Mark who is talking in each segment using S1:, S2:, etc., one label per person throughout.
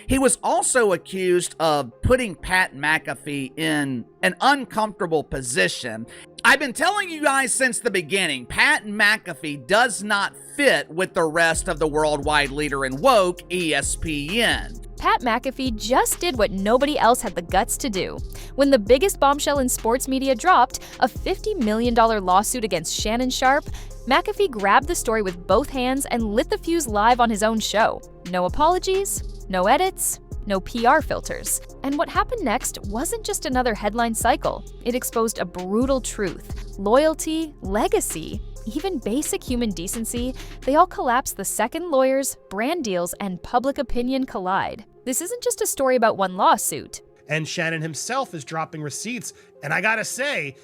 S1: He was also accused of putting Pat McAfee in an uncomfortable position. I've been telling you guys since the beginning, Pat McAfee does not fit with the rest of the worldwide leader in woke, ESPN.
S2: Pat McAfee just did what nobody else had the guts to do. When the biggest bombshell in sports media dropped, a $50 million lawsuit against Shannon Sharpe, McAfee grabbed the story with both hands and lit the fuse live on his own show. No apologies, no edits, no PR filters. And what happened next wasn't just another headline cycle. It exposed a brutal truth. Loyalty, legacy, even basic human decency, they all collapse the second lawyers, brand deals, and public opinion collide. This isn't just a story about one lawsuit.
S3: And Shannon himself is dropping receipts, and I gotta say,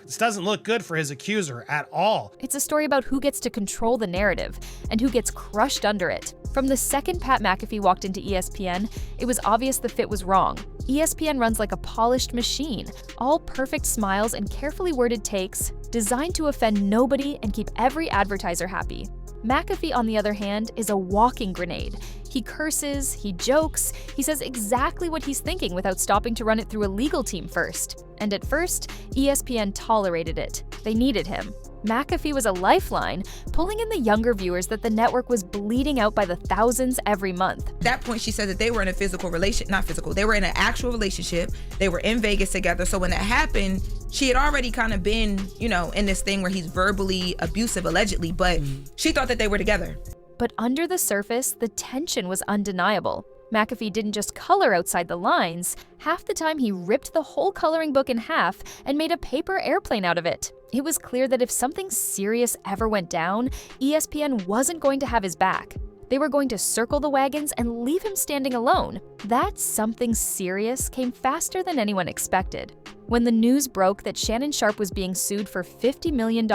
S3: this doesn't look good for his accuser at all.
S2: It's a story about who gets to control the narrative and who gets crushed under it. From the second Pat McAfee walked into ESPN, it was obvious the fit was wrong. ESPN runs like a polished machine, all perfect smiles and carefully worded takes, designed to offend nobody and keep every advertiser happy. McAfee, on the other hand, is a walking grenade. He curses, he jokes, he says exactly what he's thinking without stopping to run it through a legal team first. And at first, ESPN tolerated it. They needed him. McAfee was a lifeline, pulling in the younger viewers that the network was bleeding out by the thousands every month.
S4: At that point, she said that they were in a they were in an actual relationship. They were in Vegas together. So when that happened, she had already kind of been, in this thing where he's verbally abusive, allegedly, but she thought that they were together.
S2: But under the surface, the tension was undeniable. McAfee didn't just color outside the lines. Half the time, he ripped the whole coloring book in half and made a paper airplane out of it. It was clear that if something serious ever went down, ESPN wasn't going to have his back. They were going to circle the wagons and leave him standing alone. That something serious came faster than anyone expected. When the news broke that Shannon Sharpe was being sued for $50 million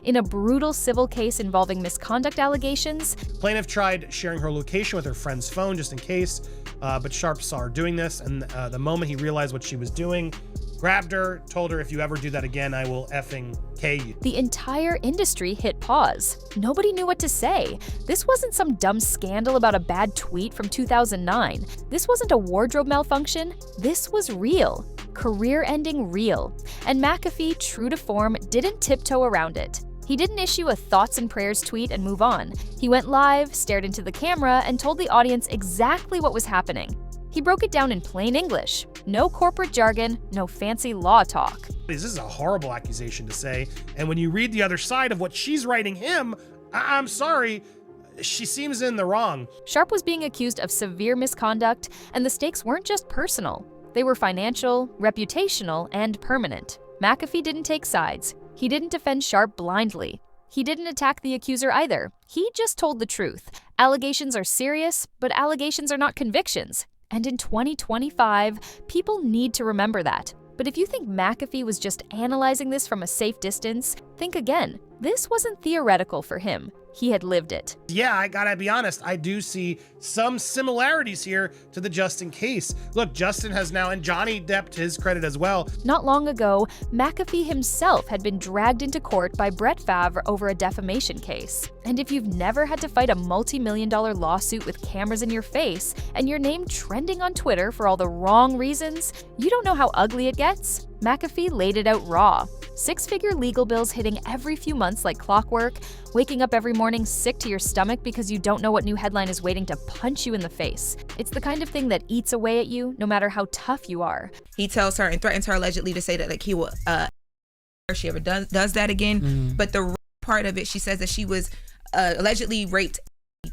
S2: in a brutal civil case involving misconduct allegations,
S3: Plaintiff tried sharing her location with her friend's phone just in case, but Sharpe saw her doing this, and the moment he realized what she was doing, grabbed her, told her, if you ever do that again, I will effing K you.
S2: The entire industry hit pause. Nobody knew what to say. This wasn't some dumb scandal about a bad tweet from 2009. This wasn't a wardrobe malfunction. This was real. Career-ending real. And McAfee, true to form, didn't tiptoe around it. He didn't issue a thoughts and prayers tweet and move on. He went live, stared into the camera, and told the audience exactly what was happening. He broke it down in plain English. No corporate jargon, no fancy law talk.
S3: This is a horrible accusation to say, and when you read the other side of what she's writing him, I'm sorry, she seems in the wrong.
S2: Sharpe was being accused of severe misconduct, and the stakes weren't just personal. They were financial, reputational, and permanent. McAfee didn't take sides. He didn't defend Sharpe blindly. He didn't attack the accuser either. He just told the truth. Allegations are serious, but allegations are not convictions. And in 2025, people need to remember that. But if you think McAfee was just analyzing this from a safe distance, think again. This wasn't theoretical for him. He had lived it.
S3: Yeah, I gotta be honest, I do see some similarities here to the Justin case. Look, Justin has now, and Johnny Depp to his credit as well.
S2: Not long ago, McAfee himself had been dragged into court by Brett Favre over a defamation case. And if you've never had to fight a multi-million-dollar lawsuit with cameras in your face and your name trending on Twitter for all the wrong reasons, you don't know how ugly it gets? McAfee laid it out raw. Six-figure legal bills hitting every few months like clockwork, waking up every morning sick to your stomach because you don't know what new headline is waiting to punch you in the face. It's the kind of thing that eats away at you no matter how tough you are.
S4: He tells her and threatens her allegedly to say that he will, if she ever does that again. But the part of it, she says that she was allegedly raped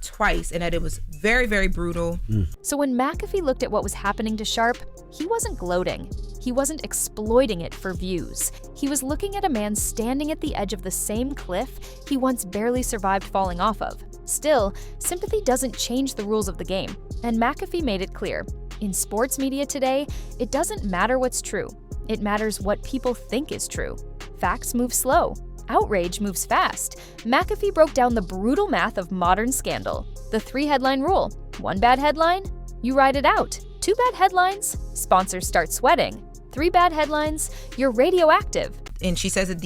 S4: twice and that it was very, very brutal.
S2: So when McAfee looked at what was happening to Sharpe, he wasn't gloating. He wasn't exploiting it for views. He was looking at a man standing at the edge of the same cliff he once barely survived falling off of. Still, sympathy doesn't change the rules of the game, and McAfee made it clear. In sports media today, it doesn't matter what's true. It matters what people think is true. Facts move slow. Outrage moves fast. McAfee broke down the brutal math of modern scandal. The 3-headline rule. One bad headline, you ride it out. 2 bad headlines, sponsors start sweating. 3 bad headlines, you're radioactive.
S4: And she says that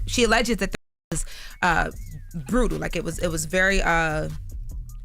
S4: she alleges that it was brutal, like it was very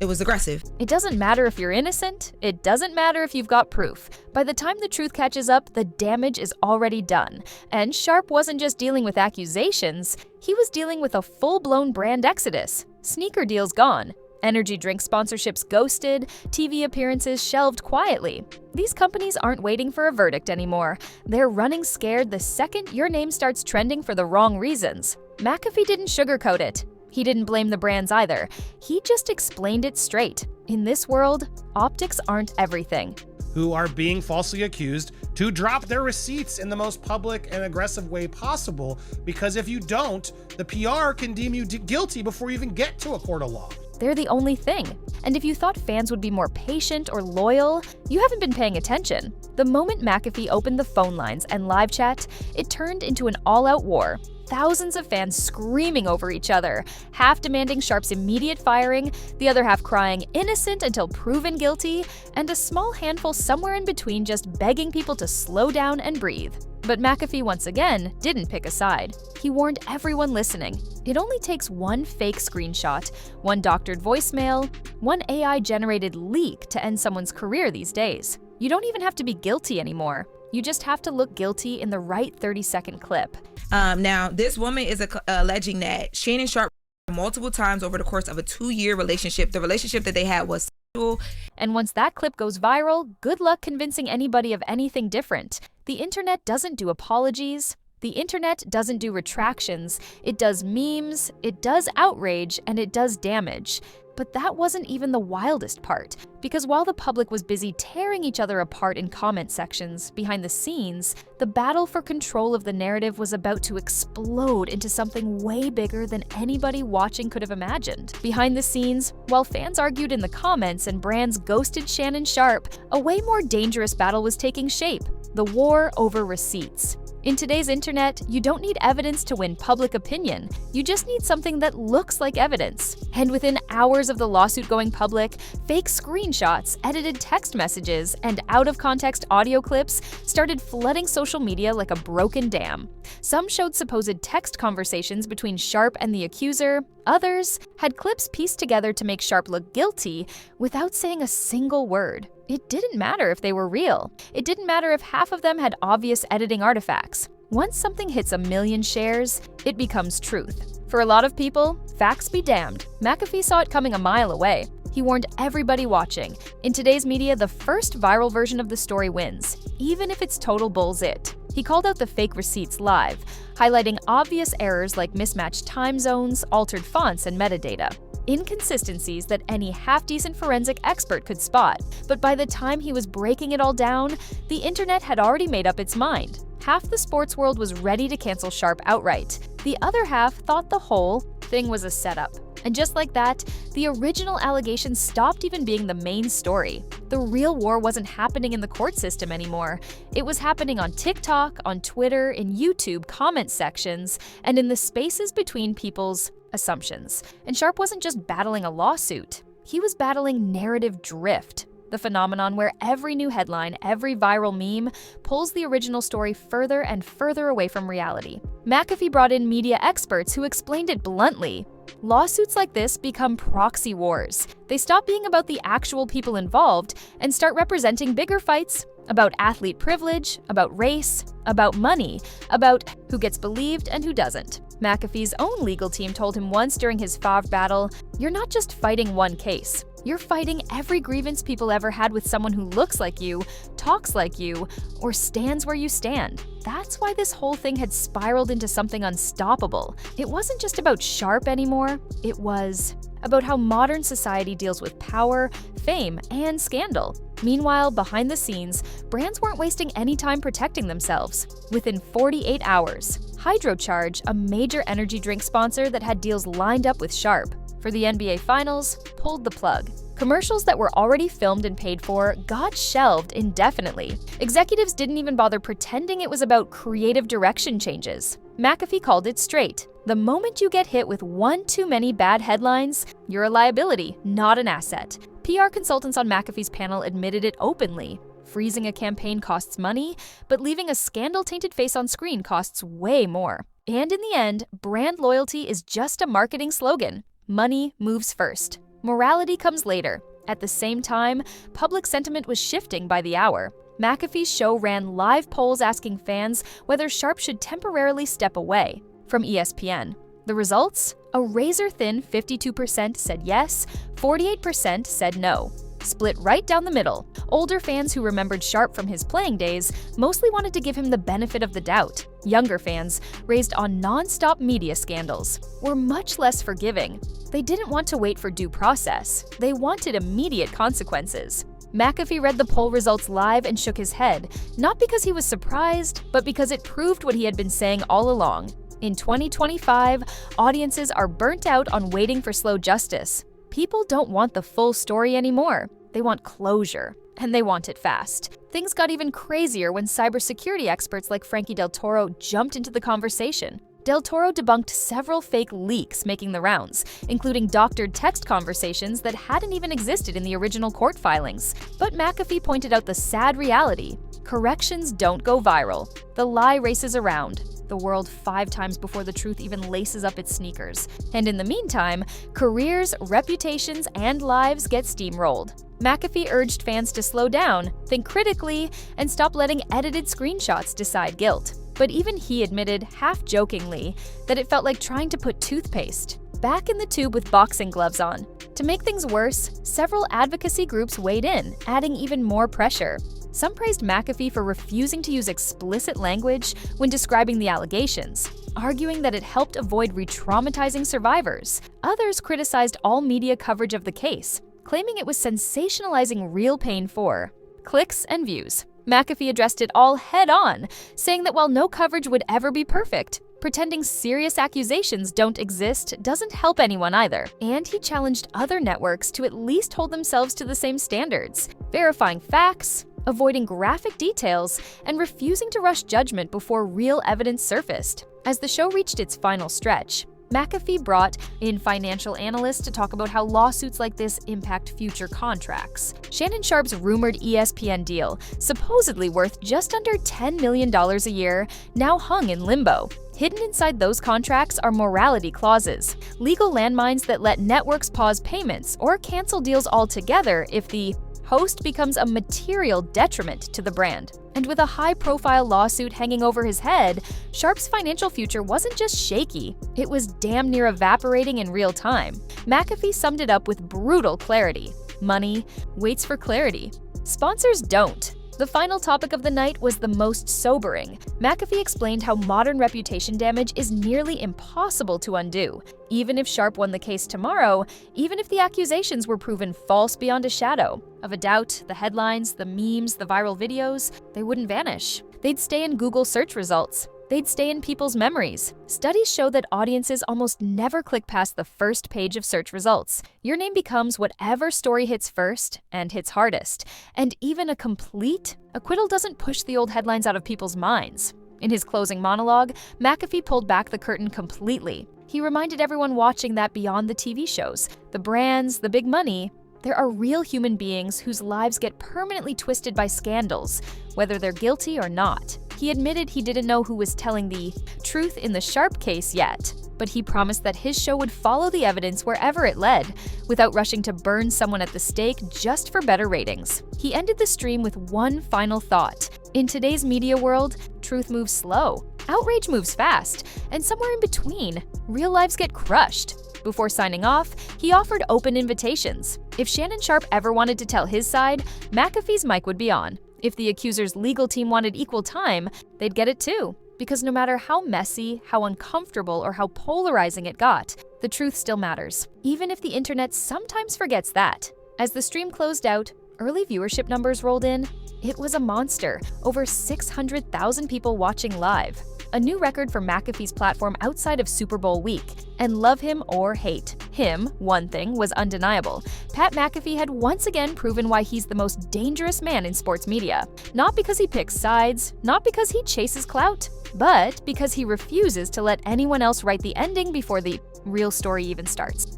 S4: It was aggressive.
S2: It doesn't matter if you're innocent. It doesn't matter if you've got proof. By the time the truth catches up, the damage is already done. And Sharpe wasn't just dealing with accusations, he was dealing with a full-blown brand exodus. Sneaker deals gone. Energy drink sponsorships ghosted, TV appearances shelved quietly. These companies aren't waiting for a verdict anymore. They're running scared the second your name starts trending for the wrong reasons. McAfee didn't sugarcoat it. He didn't blame the brands either. He just explained it straight. In this world, optics aren't everything.
S3: Who are being falsely accused to drop their receipts in the most public and aggressive way possible, because if you don't, the PR can deem you guilty before you even get to a court of law.
S2: They're the only thing. And if you thought fans would be more patient or loyal, you haven't been paying attention. The moment McAfee opened the phone lines and live chat, it turned into an all-out war. Thousands of fans screaming over each other, half demanding Sharpe's immediate firing, the other half crying innocent until proven guilty, and a small handful somewhere in between just begging people to slow down and breathe. But McAfee once again didn't pick a side. He warned everyone listening. It only takes one fake screenshot, one doctored voicemail, one AI-generated leak to end someone's career these days. You don't even have to be guilty anymore. You just have to look guilty in the right 30-second clip.
S4: Now, this woman is alleging that Shannon Sharpe multiple times over the course of a 2-year relationship. The relationship that they had was sexual.
S2: And once that clip goes viral, good luck convincing anybody of anything different. The internet doesn't do apologies. The internet doesn't do retractions. It does memes, it does outrage, and it does damage. But that wasn't even the wildest part, because while the public was busy tearing each other apart in comment sections, behind the scenes, the battle for control of the narrative was about to explode into something way bigger than anybody watching could have imagined. Behind the scenes, while fans argued in the comments and brands ghosted Shannon Sharpe, a way more dangerous battle was taking shape: the war over receipts. In today's internet, you don't need evidence to win public opinion. You just need something that looks like evidence. And within hours of the lawsuit going public, fake screenshots, edited text messages, and out-of-context audio clips started flooding social media like a broken dam. Some showed supposed text conversations between Sharpe and the accuser. Others had clips pieced together to make Sharpe look guilty without saying a single word. It didn't matter if they were real. It didn't matter if half of them had obvious editing artifacts. Once something hits 1 million shares, it becomes truth. For a lot of people, facts be damned. McAfee saw it coming a mile away. He warned everybody watching. In today's media, the first viral version of the story wins, even if it's total bullshit. He called out the fake receipts live, highlighting obvious errors like mismatched time zones, altered fonts, and metadata. Inconsistencies that any half-decent forensic expert could spot. But by the time he was breaking it all down, the internet had already made up its mind. Half the sports world was ready to cancel Sharpe outright. The other half thought the whole thing was a setup. And just like that, the original allegations stopped even being the main story. The real war wasn't happening in the court system anymore. It was happening on TikTok, on Twitter, in YouTube comment sections, and in the spaces between people's assumptions. And Sharpe wasn't just battling a lawsuit. He was battling narrative drift, the phenomenon where every new headline, every viral meme pulls the original story further and further away from reality. McAfee brought in media experts who explained it bluntly. Lawsuits like this become proxy wars. They stop being about the actual people involved and start representing bigger fights about athlete privilege, about race, about money, about who gets believed and who doesn't. McAfee's own legal team told him once during his Favre battle, "You're not just fighting one case. You're fighting every grievance people ever had with someone who looks like you, talks like you, or stands where you stand." That's why this whole thing had spiraled into something unstoppable. It wasn't just about Sharpe anymore. It was about how modern society deals with power, fame, and scandal. Meanwhile, behind the scenes, brands weren't wasting any time protecting themselves. Within 48 hours, Hydrocharge, a major energy drink sponsor that had deals lined up with Sharpe for the NBA Finals, pulled the plug. Commercials that were already filmed and paid for got shelved indefinitely. Executives didn't even bother pretending it was about creative direction changes. McAfee called it straight. The moment you get hit with one too many bad headlines, you're a liability, not an asset. PR consultants on McAfee's panel admitted it openly. Freezing a campaign costs money, but leaving a scandal-tainted face on screen costs way more. And in the end, brand loyalty is just a marketing slogan. Money moves first. Morality comes later. At the same time, public sentiment was shifting by the hour. McAfee's show ran live polls asking fans whether Sharpe should temporarily step away. From ESPN. The results? A razor-thin 52% said yes, 48% said no. Split right down the middle. Older fans who remembered Sharpe from his playing days mostly wanted to give him the benefit of the doubt. Younger fans, raised on non-stop media scandals, were much less forgiving. They didn't want to wait for due process. They wanted immediate consequences. McAfee read the poll results live and shook his head, not because he was surprised, but because it proved what he had been saying all along. In 2025, audiences are burnt out on waiting for slow justice. People don't want the full story anymore. They want closure, and they want it fast. Things got even crazier when cybersecurity experts like Frankie Del Toro jumped into the conversation. Del Toro debunked several fake leaks making the rounds, including doctored text conversations that hadn't even existed in the original court filings. But McAfee pointed out the sad reality. Corrections don't go viral. The lie races around the world 5 times before the truth even laces up its sneakers. And in the meantime, careers, reputations, and lives get steamrolled. McAfee urged fans to slow down, think critically, and stop letting edited screenshots decide guilt. But even he admitted, half-jokingly, that it felt like trying to put toothpaste back in the tube with boxing gloves on. To make things worse, several advocacy groups weighed in, adding even more pressure. Some praised McAfee for refusing to use explicit language when describing the allegations, arguing that it helped avoid re-traumatizing survivors. Others criticized all media coverage of the case, claiming it was sensationalizing real pain for clicks and views. McAfee addressed it all head-on, saying that while no coverage would ever be perfect, pretending serious accusations don't exist doesn't help anyone either. And he challenged other networks to at least hold themselves to the same standards, verifying facts, avoiding graphic details, and refusing to rush judgment before real evidence surfaced. As the show reached its final stretch, McAfee brought in financial analysts to talk about how lawsuits like this impact future contracts. Shannon Sharpe's rumored ESPN deal, supposedly worth just under $10 million a year, now hung in limbo. Hidden inside those contracts are morality clauses, legal landmines that let networks pause payments or cancel deals altogether if the host becomes a material detriment to the brand. And with a high-profile lawsuit hanging over his head, Sharpe's financial future wasn't just shaky, it was damn near evaporating in real time. McAfee summed it up with brutal clarity. Money waits for clarity. Sponsors don't. The final topic of the night was the most sobering. McAfee explained how modern reputation damage is nearly impossible to undo. Even if Sharpe won the case tomorrow, even if the accusations were proven false beyond a shadow of a doubt, the headlines, the memes, the viral videos, they wouldn't vanish. They'd stay in Google search results. They'd stay in people's memories. Studies show that audiences almost never click past the first page of search results. Your name becomes whatever story hits first and hits hardest. And even a complete acquittal doesn't push the old headlines out of people's minds. In his closing monologue, McAfee pulled back the curtain completely. He reminded everyone watching that beyond the TV shows, the brands, the big money, there are real human beings whose lives get permanently twisted by scandals, whether they're guilty or not. He admitted he didn't know who was telling the truth in the Sharpe case yet, but he promised that his show would follow the evidence wherever it led, without rushing to burn someone at the stake just for better ratings. He ended the stream with one final thought. In today's media world, truth moves slow, outrage moves fast, and somewhere in between, real lives get crushed. Before signing off, he offered open invitations. If Shannon Sharpe ever wanted to tell his side, McAfee's mic would be on. If the accuser's legal team wanted equal time, they'd get it too. Because no matter how messy, how uncomfortable, or how polarizing it got, the truth still matters, even if the internet sometimes forgets that. As the stream closed out, early viewership numbers rolled in. It was a monster, over 600,000 people watching live. A new record for McAfee's platform outside of Super Bowl week. And love him or hate him, one thing was undeniable. Pat McAfee had once again proven why he's the most dangerous man in sports media. Not because he picks sides, not because he chases clout, but because he refuses to let anyone else write the ending before the real story even starts.